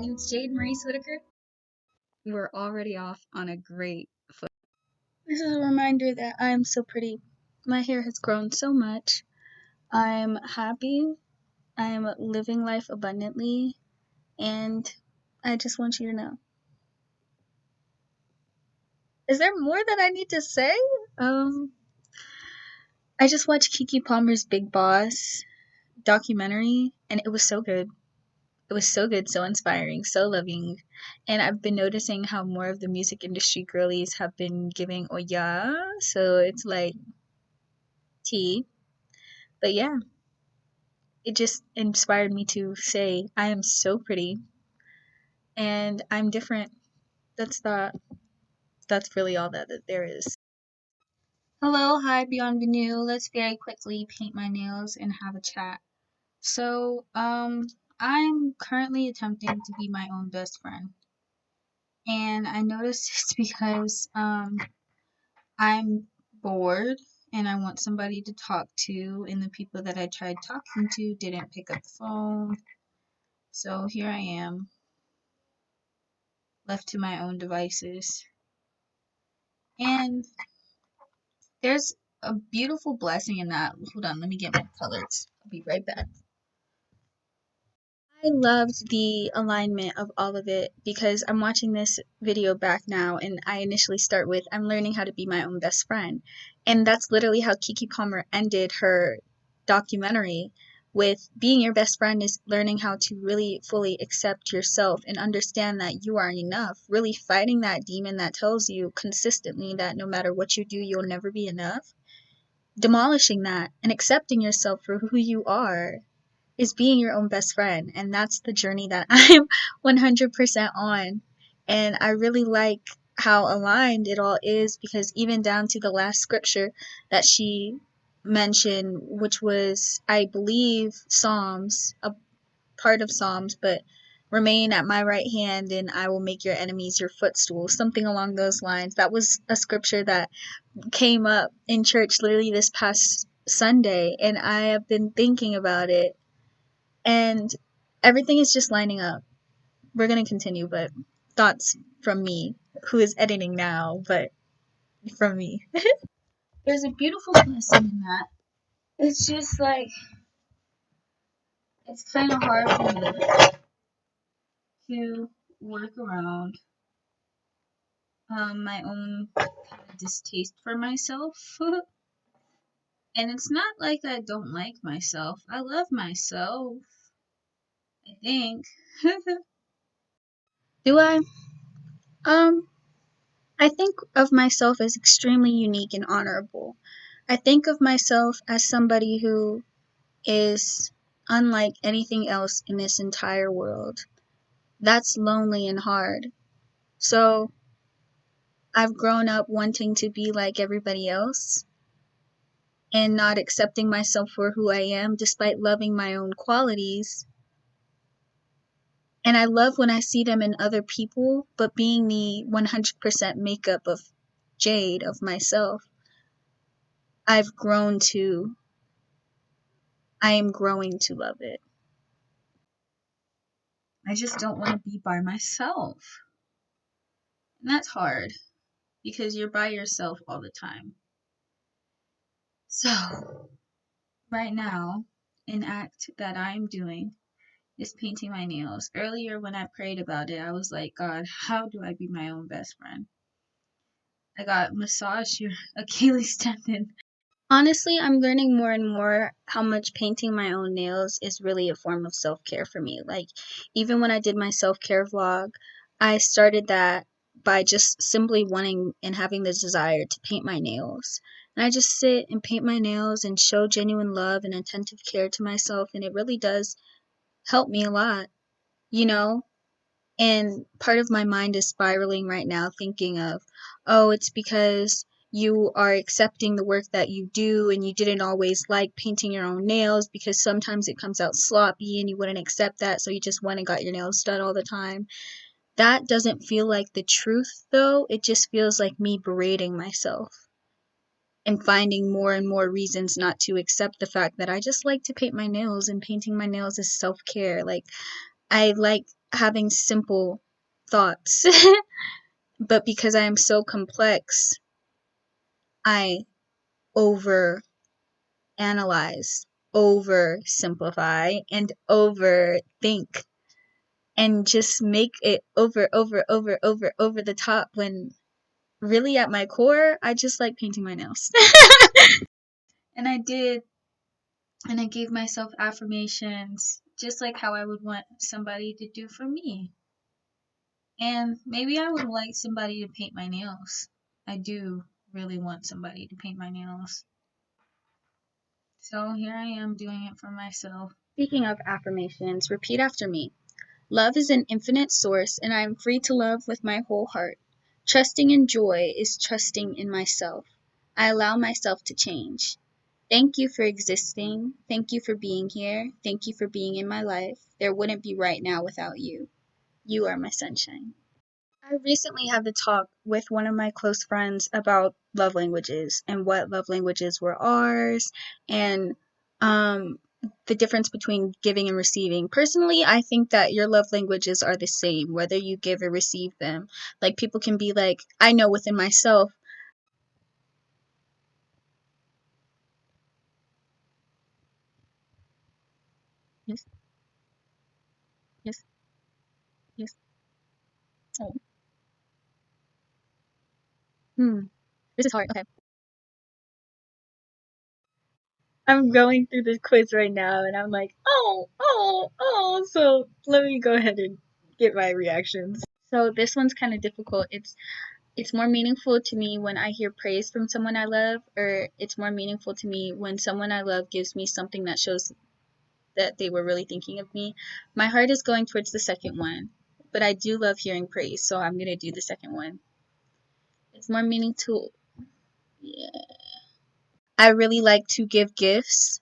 name's Jade Maurice Whitaker. We're already off on a great foot. This is a reminder that I am so pretty. My hair has grown so much. I'm happy. I am living life abundantly. And I just want you to know. Is there more that I need to say? I just watched Keke Palmer's Big Boss documentary, and it was so good. It was so good, so inspiring, so loving. And I've been noticing how more of the music industry girlies have been giving Oya. So it's like tea. But yeah, it just inspired me to say, I am so pretty and I'm different. That's that. That's really all that there is. Hello, hi, bienvenue. Let's very quickly paint my nails and have a chat. So, I'm currently attempting to be my own best friend. And I noticed it's because I'm bored and I want somebody to talk to, and the people that I tried talking to didn't pick up the phone. So here I am, left to my own devices. And there's a beautiful blessing in that. Hold on, let me get my colors. I'll be right back. I loved the alignment of all of it because I'm watching this video back now and I initially start with I'm learning how to be my own best friend. And that's literally how Keke Palmer ended her documentary with being your best friend is learning how to really fully accept yourself and understand that you are enough. Really fighting that demon that tells you consistently that no matter what you do, you'll never be enough. Demolishing that and accepting yourself for who you are is being your own best friend, and that's the journey that I'm 100% on. And I really like how aligned it all is because even down to the last scripture that she mentioned, which was, I believe, Psalms, a part of Psalms, but remain at my right hand and I will make your enemies your footstool, something along those lines. That was a scripture that came up in church literally this past Sunday, and I have been thinking about it and everything is just lining up. We're going to continue, but thoughts from me, who is editing now, but from me. There's a beautiful blessing in that. It's just like, it's kind of hard for me to work around my own kind of distaste for myself. And it's not like I don't like myself. I love myself, I think. Do I? Um, I think of myself as extremely unique and honorable. I think of myself as somebody who is unlike anything else in this entire world. That's lonely and hard. So I've grown up wanting to be like everybody else and not accepting myself for who I am despite loving my own qualities. And I love when I see them in other people, but being the 100% makeup of Jade, of myself, I've grown to I am growing to love it. I just don't want to be by myself. And that's hard because you're by yourself all the time. So, right now, an act that I'm doing is painting my nails. Earlier, when I prayed about it, I was like, God, how do I be my own best friend? I got massaged your Achilles tendon. Honestly, I'm learning more and more how much painting my own nails is really a form of self-care for me. Like, even when I did my self-care vlog, I started that by just simply wanting and having the desire to paint my nails. And I just sit and paint my nails and show genuine love and attentive care to myself, and it really does help me a lot, you know? And part of my mind is spiraling right now, thinking of, oh, it's because you are accepting the work that you do and you didn't always like painting your own nails because sometimes it comes out sloppy and you wouldn't accept that, so you just went and got your nails done all the time. That doesn't feel like the truth, though. It just feels like me berating myself and finding more and more reasons not to accept the fact that I just like to paint my nails and painting my nails is self care. Like, I like having simple thoughts. But because I am so complex, I over analyze, over simplify, and overthink, and just make it over the top, when really at my core, I just like painting my nails. And I did, and I gave myself affirmations, just like how I would want somebody to do for me. And maybe I would like somebody to paint my nails. I do really want somebody to paint my nails. So here I am doing it for myself. Speaking of affirmations, repeat after me. Love is an infinite source, and I am free to love with my whole heart. Trusting in joy is trusting in myself. I allow myself to change. Thank you for existing. Thank you for being here. Thank you for being in my life. There wouldn't be right now without you. You are my sunshine. I recently had the talk with one of my close friends about love languages and what love languages were ours, and um, the difference between giving and receiving. Personally, I think that your love languages are the same, whether you give or receive them. Like, people can be like, I know within myself. Yes, yes, yes. Oh, hmm. This is hard. Okay. I'm going through this quiz right now, and I'm like, oh. So let me go ahead and get my reactions. So this one's kind of difficult. It's more meaningful to me when I hear praise from someone I love, or it's more meaningful to me when someone I love gives me something that shows that they were really thinking of me. My heart is going towards the second one, but I do love hearing praise, so I'm gonna do the second one. It's more meaningful. Yeah. I really like to give gifts.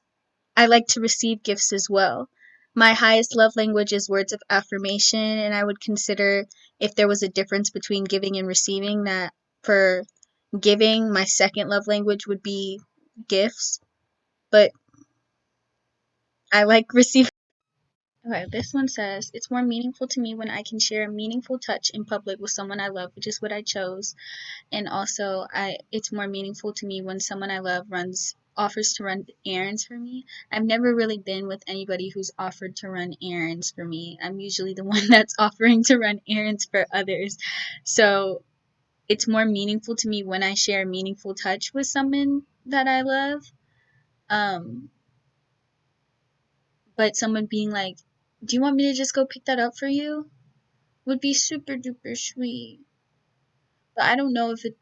I like to receive gifts as well. My highest love language is words of affirmation, and I would consider, if there was a difference between giving and receiving, that for giving, my second love language would be gifts, but I like receiving. Okay, this one says, it's more meaningful to me when I can share a meaningful touch in public with someone I love, which is what I chose. And also, it's more meaningful to me when someone I love offers to run errands for me. I've never really been with anybody who's offered to run errands for me. I'm usually the one that's offering to run errands for others. So it's more meaningful to me when I share a meaningful touch with someone that I love. Um, but someone being like, do you want me to just go pick that up for you? Would be super duper sweet. But I don't know if it.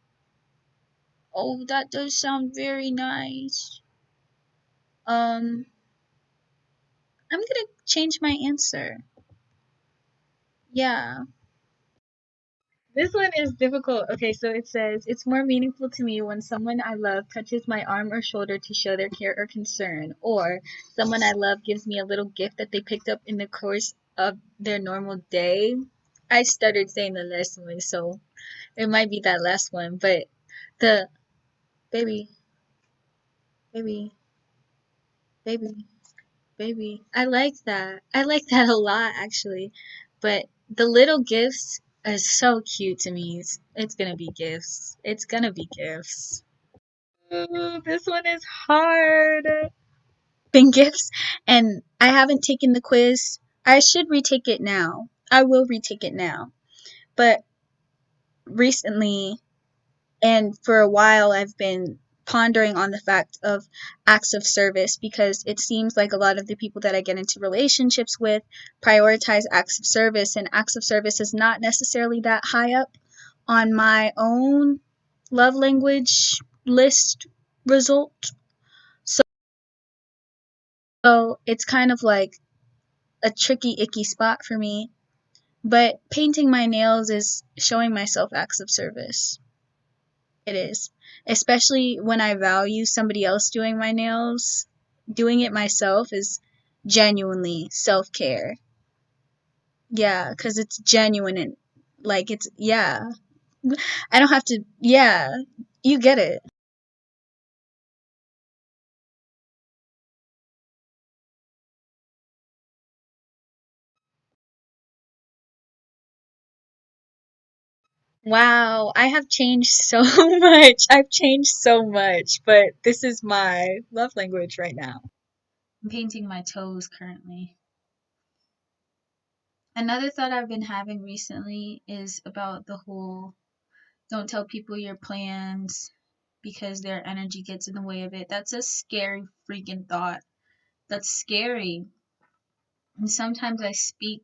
Oh, that does sound very nice. Um, I'm gonna change my answer. Yeah. This one is difficult. Okay, so it says, it's more meaningful to me when someone I love touches my arm or shoulder to show their care or concern, or someone I love gives me a little gift that they picked up in the course of their normal day. I started saying the last one, so it might be that last one, but the baby, baby, baby, baby. I like that a lot, actually. But the little gifts are so cute to me. It's gonna be gifts. It's gonna be gifts. Ooh, this one is hard. Been gifts, and I haven't taken the quiz. I should retake it now. I will retake it now. But recently, and for a while, I've been pondering on the fact of acts of service, because it seems like a lot of the people that I get into relationships with prioritize acts of service, and acts of service is not necessarily that high up on my own love language list result. So it's kind of like a tricky, icky spot for me. But painting my nails is showing myself acts of service. It is. Especially when I value somebody else doing my nails. Doing it myself is genuinely self care. Yeah, because it's genuine, and like, it's, yeah. I don't have to, yeah. You get it. Wow, I have changed so much. I've changed so much, but this is my love language right now. I'm painting my toes currently. Another thought I've been having recently is about the whole don't tell people your plans because their energy gets in the way of it. That's a scary freaking thought. That's scary. And sometimes I speak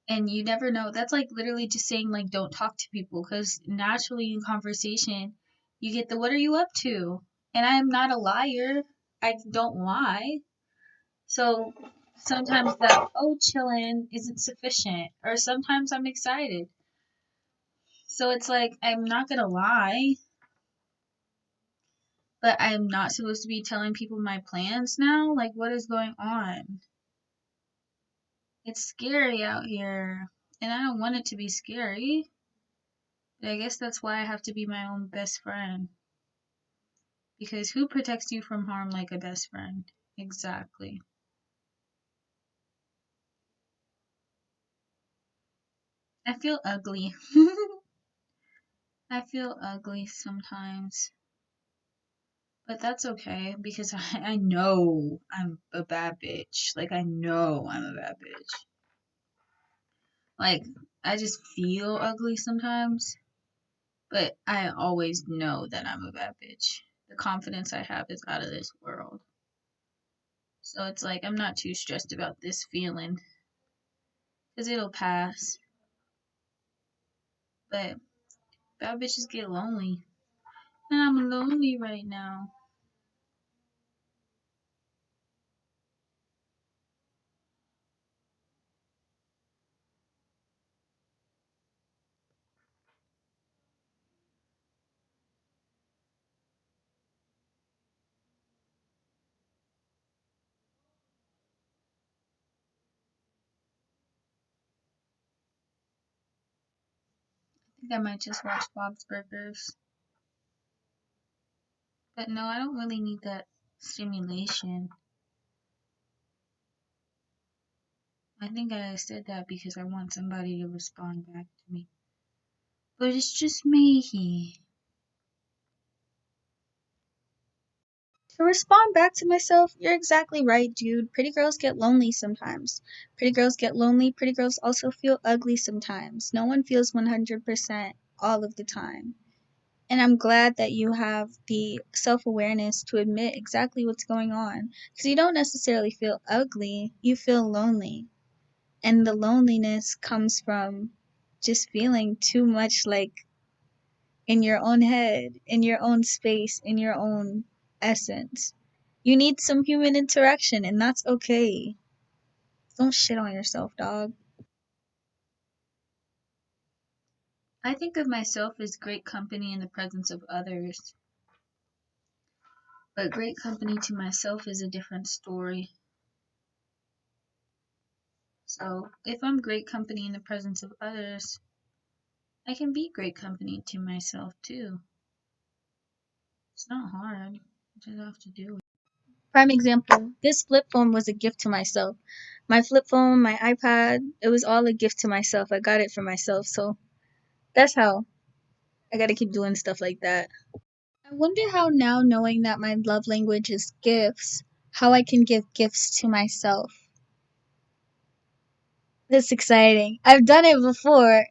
and you never know. That's like literally just saying like don't talk to people because naturally in conversation you get the what are you up to? And I am not a liar. I don't lie. So sometimes that oh chillin' isn't sufficient or sometimes I'm excited. So it's like I'm not gonna lie, but I'm not supposed to be telling people my plans now. Like what is going on? It's scary out here. And I don't want it to be scary. But I guess that's why I have to be my own best friend. Because who protects you from harm like a best friend? Exactly. I feel ugly. I feel ugly sometimes. But that's okay because I know I'm a bad bitch. Like, I know I'm a bad bitch. Like, I just feel ugly sometimes, but I always know that I'm a bad bitch. The confidence I have is out of this world. So it's like, I'm not too stressed about this feeling because it'll pass. But bad bitches get lonely. And I'm lonely right now. I think I might just watch Bob's Burgers. But no, I don't really need that stimulation. I think I said that because I want somebody to respond back to me. But it's just me. To respond back to myself, you're exactly right, dude. Pretty girls get lonely sometimes. Pretty girls get lonely. Pretty girls also feel ugly sometimes. No one feels 100% all of the time. And I'm glad that you have the self awareness to admit exactly what's going on. Because you don't necessarily feel ugly, you feel lonely. And the loneliness comes from just feeling too much like in your own head, in your own space, in your own essence. You need some human interaction, and that's okay. Don't shit on yourself, dog. I think of myself as great company in the presence of others, but great company to myself is a different story. So, if I'm great company in the presence of others, I can be great company to myself too. It's not hard. You just have to do it. Prime example, this flip phone was a gift to myself. My flip phone, my iPad, it was all a gift to myself. I got it for myself. So that's how I gotta keep doing stuff like that. I wonder how now, knowing that my love language is gifts, how I can give gifts to myself. That's exciting. I've done it before.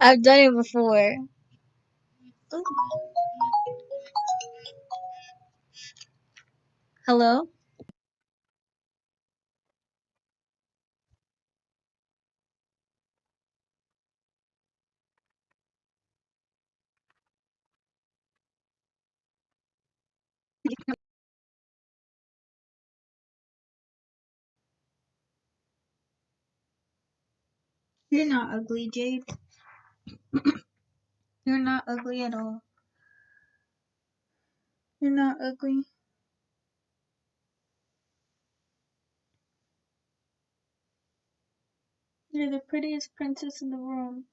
I've done it before. Hello? You're not ugly, Jade. You're not ugly at all. You're not ugly. You're the prettiest princess in the room.